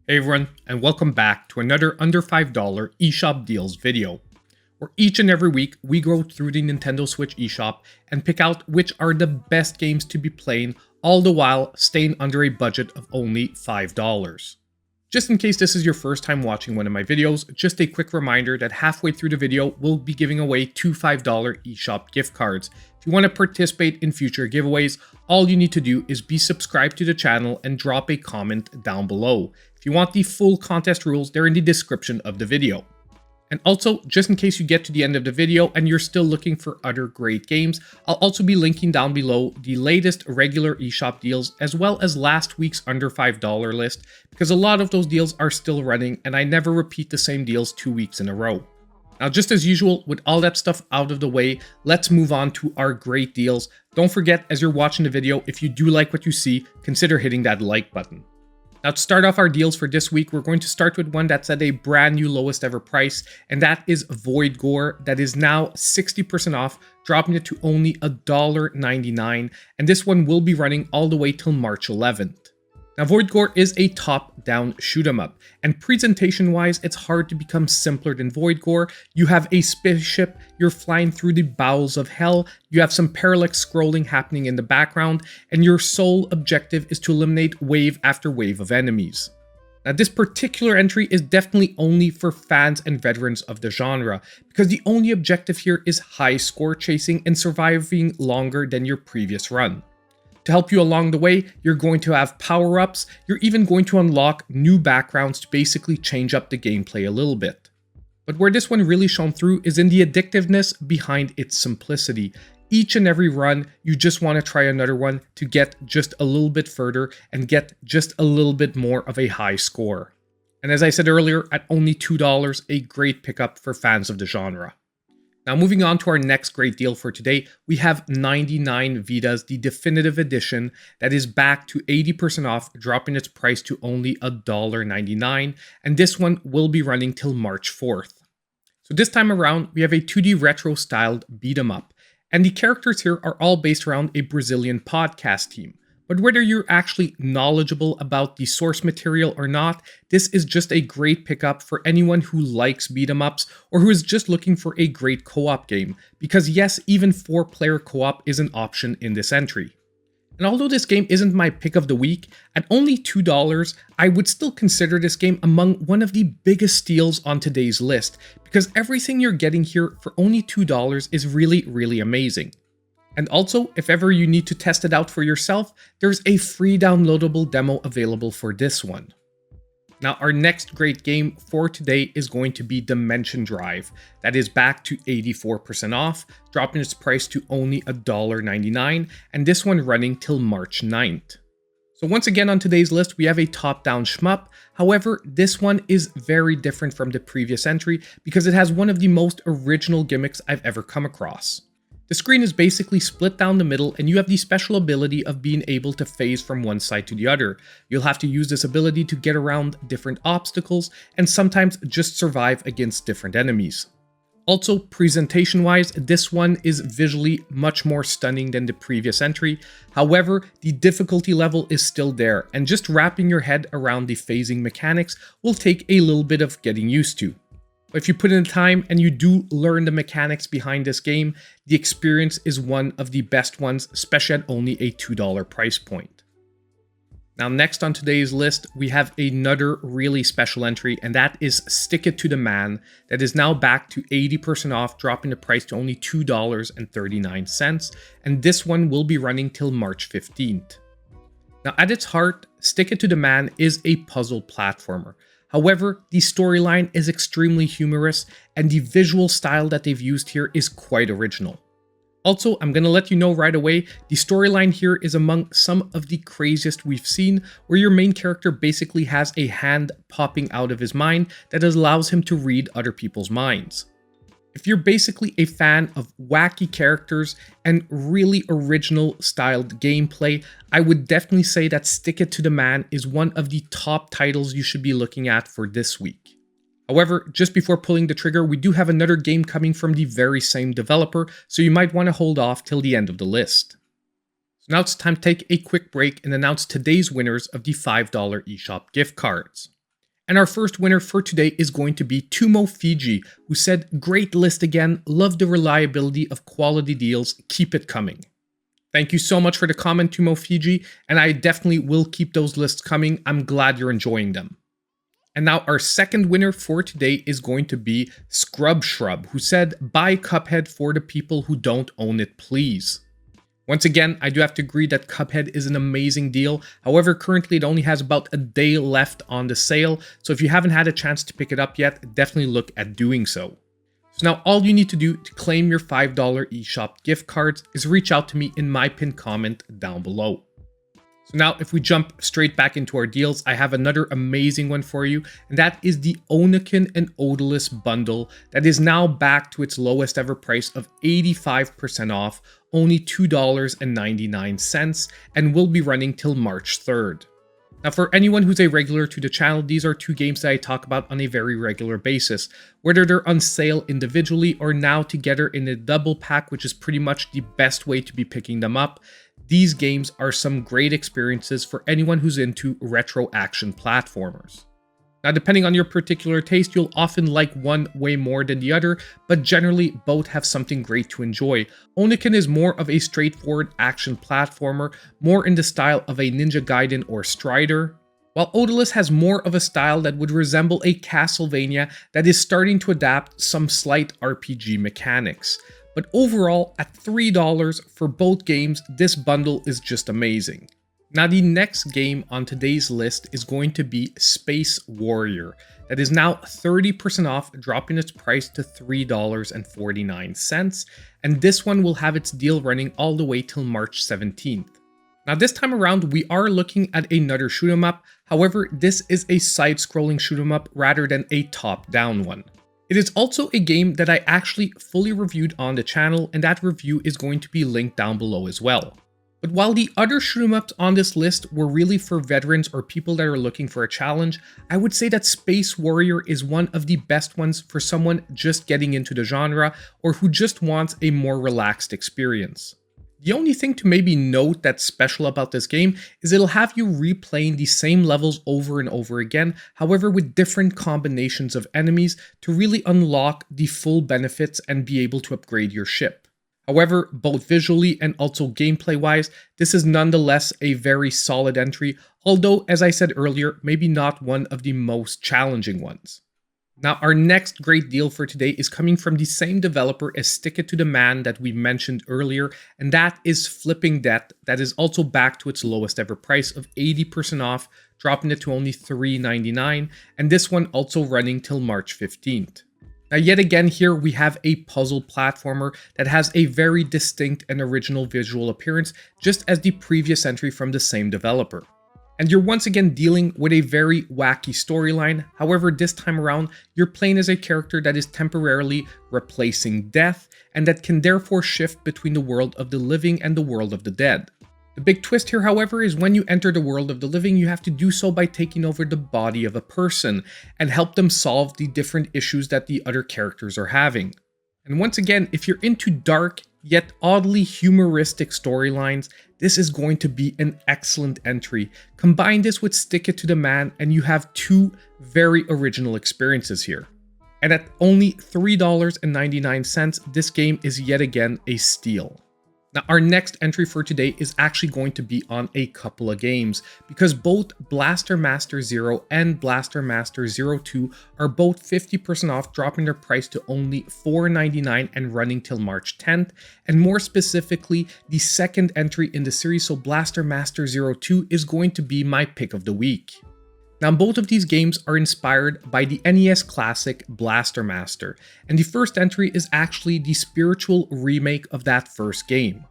Hey everyone, and welcome back to another under $5 eShop deals video, where each and every week we go through the Nintendo Switch eShop and pick out which are the best games to be playing, all the while staying under a budget of only $5. Just in case this is your first time watching one of my videos, just a quick reminder that halfway through the video we'll be giving away two $5 eShop gift cards. If you want to participate in future giveaways, all you need to do is be subscribed to the channel and drop a comment down below. If you want the full contest rules, they're in the description of the video. And also, just in case you get to the end of the video and you're still looking for other great games, I'll also be linking down below the latest regular eShop deals as well as last week's under $5 list, because a lot of those deals are still running and I never repeat the same deals 2 weeks in a row. Now, just as usual, with all that stuff out of the way, let's move on to our great deals. Don't forget, as you're watching the video, if you do like what you see, consider hitting that like button. Now, to start off our deals for this week, we're going to start with one that's at a brand new lowest ever price, and that is Gore, that is now 60% off, dropping it to only $1.99, and this one will be running all the way till March 11th. Now, Gore is a top-down shoot-'em-up, and presentation-wise, it's hard to become simpler than Gore. You have a spaceship, you're flying through the bowels of hell, you have some parallax scrolling happening in the background, and your sole objective is to eliminate wave after wave of enemies. Now, this particular entry is definitely only for fans and veterans of the genre, because the only objective here is high score chasing and surviving longer than your previous run. To help you along the way, you're going to have power-ups, you're even going to unlock new backgrounds to basically change up the gameplay a little bit. But where this one really shone through is in the addictiveness behind its simplicity. Each and every run, you just want to try another one to get just a little bit further and get just a little bit more of a high score. And as I said earlier, at only $2, a great pickup for fans of the genre. Now, moving on to our next great deal for today, we have 99 Vidas, the definitive edition, that is back to 80% off, dropping its price to only $1.99, and this one will be running till March 4th. So this time around, we have a 2D retro-styled beat-em-up, and the characters here are all based around a Brazilian podcast team. But whether you're actually knowledgeable about the source material or not, this is just a great pickup for anyone who likes beat-em-ups or who is just looking for a great co-op game, because yes, even 4-player co-op is an option in this entry. And although this game isn't my pick of the week, at only $2, I would still consider this game among one of the biggest steals on today's list, because everything you're getting here for only $2 is really amazing. And also, if ever you need to test it out for yourself, there's a free downloadable demo available for this one. Now, our next great game for today is going to be Dimension Drive, that is back to 84% off, dropping its price to only $1.99, and this one running till March 9th. So once again on today's list, we have a top-down shmup. However, this one is very different from the previous entry because it has one of the most original gimmicks I've ever come across. The screen is basically split down the middle and you have the special ability of being able to phase from one side to the other. You'll have to use this ability to get around different obstacles and sometimes just survive against different enemies. Also, presentation-wise, this one is visually much more stunning than the previous entry. However, the difficulty level is still there, and just wrapping your head around the phasing mechanics will take a little bit of getting used to. But if you put in the time and you do learn the mechanics behind this game, the experience is one of the best ones, especially at only a $2 price point. Now, next on today's list, we have another really special entry, and that is Stick It to the Man, that is now back to 80% off, dropping the price to only $2.39, and this one will be running till March 15th. Now, at its heart, Stick It to the Man is a puzzle platformer. However, the storyline is extremely humorous, and the visual style that they've used here is quite original. Also, I'm going to let you know right away, the storyline here is among some of the craziest we've seen, where your main character basically has a hand popping out of his mind that allows him to read other people's minds. If you're basically a fan of wacky characters and really original styled gameplay, I would definitely say that Stick It to the Man is one of the top titles you should be looking at for this week. However, just before pulling the trigger, we do have another game coming from the very same developer, so you might want to hold off till the end of the list. So now it's time to take a quick break and announce today's winners of the $5 eShop gift cards. And our first winner for today is going to be Tumo Fiji, who said, "Great list again, love the reliability of quality deals, keep it coming." Thank you so much for the comment, Tumo Fiji, and I definitely will keep those lists coming. I'm glad you're enjoying them. And now our second winner for today is going to be Scrub Shrub, who said, "Buy Cuphead for the people who don't own it, please." Once again, I do have to agree that Cuphead is an amazing deal. However, currently it only has about a day left on the sale, so if you haven't had a chance to pick it up yet, definitely look at doing so. So now all you need to do to claim your $5 eShop gift cards is reach out to me in my pinned comment down below. So now if we jump straight back into our deals, I have another amazing one for you, and that is the Oniken and Odallus bundle that is now back to its lowest ever price of 85% off, only $2.99, and will be running till March 3rd. Now for anyone who's a regular to the channel, these are two games that I talk about on a very regular basis, whether they're on sale individually or now together in a double pack, which is pretty much the best way to be picking them up. These games are some great experiences for anyone who's into retro action platformers. Now, depending on your particular taste, you'll often like one way more than the other, but generally both have something great to enjoy. Oniken is more of a straightforward action platformer, more in the style of a Ninja Gaiden or Strider, while Odallus has more of a style that would resemble a Castlevania that is starting to adapt some slight RPG mechanics. But overall, at $3 for both games, this bundle is just amazing. Now the next game on today's list is going to be Space Warrior, that is now 30% off, dropping its price to $3.49, and this one will have its deal running all the way till March 17th. Now this time around, we are looking at another shoot 'em up, however this is a side-scrolling shoot 'em up rather than a top-down one. It is also a game that I actually fully reviewed on the channel, and that review is going to be linked down below as well. But while the other shoot 'em ups on this list were really for veterans or people that are looking for a challenge, I would say that Space Warrior is one of the best ones for someone just getting into the genre or who just wants a more relaxed experience. The only thing to maybe note that's special about this game is it'll have you replaying the same levels over and over again, however with different combinations of enemies to really unlock the full benefits and be able to upgrade your ship. However, both visually and also gameplay-wise, this is nonetheless a very solid entry, although, as I said earlier, maybe not one of the most challenging ones. Now, our next great deal for today is coming from the same developer as Stick It to the Man that we mentioned earlier, and that is Flipping Death, that is also back to its lowest ever price of 80% off, dropping it to only $3.99, and this one also running till March 15th. Now yet again here we have a puzzle platformer that has a very distinct and original visual appearance, just as the previous entry from the same developer. And you're once again dealing with a very wacky storyline, however this time around you're playing as a character that is temporarily replacing death, and that can therefore shift between the world of the living and the world of the dead. The big twist here, however, is when you enter the world of the living, you have to do so by taking over the body of a person and help them solve the different issues that the other characters are having. And once again, if you're into dark yet oddly humoristic storylines, this is going to be an excellent entry. Combine this with Stick It to the Man and you have two very original experiences here. And at only $3.99, this game is yet again a steal. Now, our next entry for today is actually going to be on a couple of games, because both Blaster Master Zero and Blaster Master Zero 2 are both 50% off, dropping their price to only $4.99 and running till March 10th. And more specifically, the second entry in the series, so Blaster Master Zero 2, is going to be my pick of the week. Now, both of these games are inspired by the NES classic Blaster Master, and the first entry is actually the spiritual remake of that first game.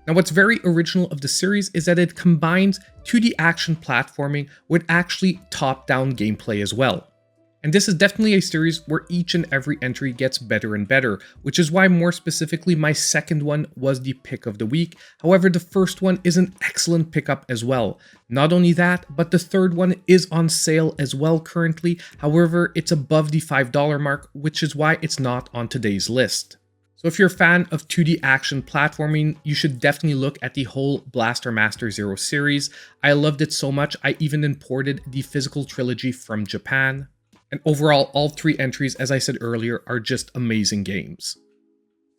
Now, what's very original of the series is that it combines 2D action platforming with actually top-down gameplay as well. And this is definitely a series where each and every entry gets better and better, which is why more specifically my second one was the pick of the week. However, the first one is an excellent pickup as well. Not only that, but the third one is on sale as well currently. However, it's above the $5 mark, which is why it's not on today's list. So if you're a fan of 2D action platforming, you should definitely look at the whole Blaster Master Zero series. I loved it so much, I even imported the physical trilogy from Japan. And overall, all 3 entries, as I said earlier, are just amazing games.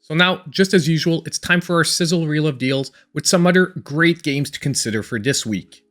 So now, just as usual, it's time for our Sizzle Reel of Deals with some other great games to consider for this week.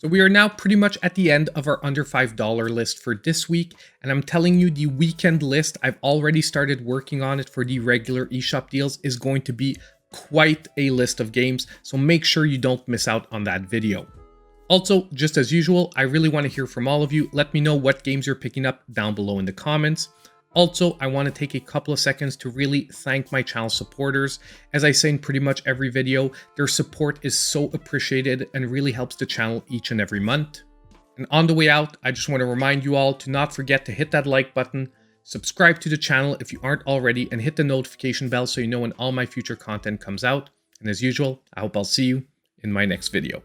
So we are now pretty much at the end of our under $5 list for this week, and I'm telling you the weekend list, I've already started working on it for the regular eShop deals, is going to be quite a list of games, so make sure you don't miss out on that video. Also, just as usual, I really want to hear from all of you. Let me know what games you're picking up down below in the comments. Also, I want to take a couple of seconds to really thank my channel supporters. As I say in pretty much every video, their support is so appreciated and really helps the channel each and every month. And on the way out, I just want to remind you all to not forget to hit that like button, subscribe to the channel if you aren't already, and hit the notification bell so you know when all my future content comes out. And as usual, I hope I'll see you in my next video.